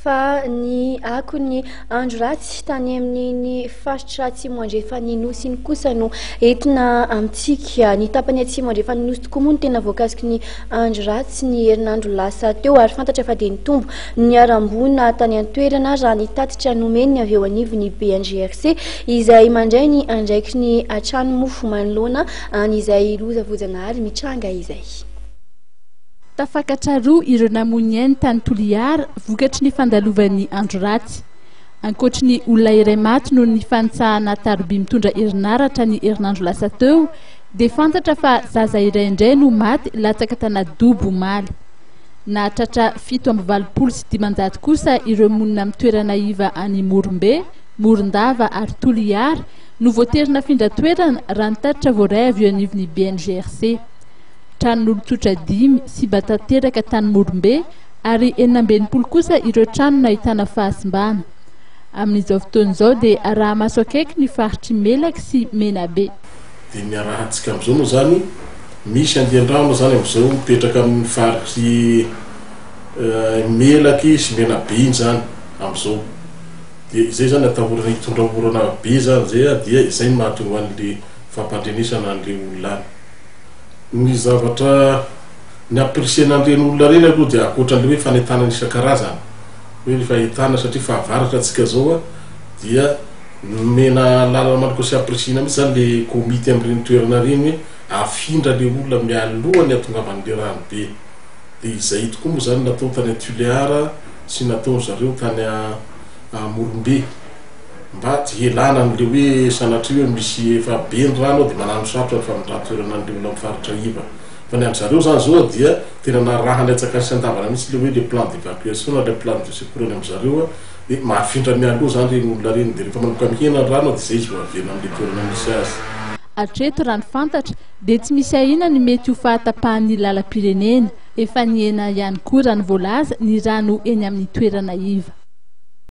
fa ny akony andro ratsy tany amin'ny faritra atsimo andrefa ny nosy ny kosa no entina amintsika ny tapany atsimo andrefa ny nosy tokoa moa no tena voakasiky ny andro ratsy ny herinandro lasa teo ary fantatra fa dia nitombo ny arambona tany an-toerana raha ny tatitra nomeny avy eo anivony BNGRC izay mandray ny andraiky ny atrano mofo manoloana an'izay lozavozana ary mitranga izay. Tafakatra roa ireo namonyainy tany Toliara vokatry ny fandalovan'ny andro ratsy. Ankoatry ny olona iray maty noho ny fanitsahana taroby mitondra herinaratra ny herinandro lasa teo, dia fantatra fa zaza iray indray no maty latsaka tana Dobo Maly. Nahatratra 720 kosa ireo monina amin'ny toerana iva any Morombe, Morondava ary Toliara no voaterina findra toerana raha nitatitra voaray avy eo anivon'ny BNGRC. Tranon'olon-tsotra 5 sy batateraka tany Morombe ary 40 kosa ireo trano nahitana fahasimbana. Amin'izao fotoana izao dia araha maso akaiky ny faritry Melaky sy Menabe. Dia ny arahantsika amin'izao moa zany misy andian-drano zany amin'izao mipetraka amin'ny faritry Melaky sy Menabe iny zany amin'izao. Dia izay zany atahorana hitondra orana be zany zay dia izay no mahatonga an'le fampandrenesana an'le olona any. Ny zavatra ny appréciena an'ireny olona reny aloha dia ankoatran'le hoe fanentanana isan-karazany hoe ny fahitana satria fahavaratra antsika zao dia mena lalana manoko sy appréciena mihitsy zany le komity amin'ireny toerana reny hoe afindra le olona mialohany ahatongavan'le rano be. Dia izay tokoa moa zany natao tany Toliara sy natao zareo tany Morombe mba tsy hialana an'le hoe sanatria hoe misy efa be ny rano dia manano sarotra fa midraha toerana an'le olona amin'ny faritra iva. Fa ny an'zareo zany zao dia tena narahany atsaka sy-andavana mihitsy le hoe le plan d'évacuation na le plan de secours amin'zareo dia mahafindra mialoha zany reny olona reny dia rehefa manomboka mihena ny rano dia izay izy avena amin'le toerana misy azy. Hatreto raha ny fantatra dia tsy misy ahina ny mety ho fahatapahan'ny lalam-pirenena, efa niena ihany koa raha ny voalaza ny rano eny amin'ny toerana iva.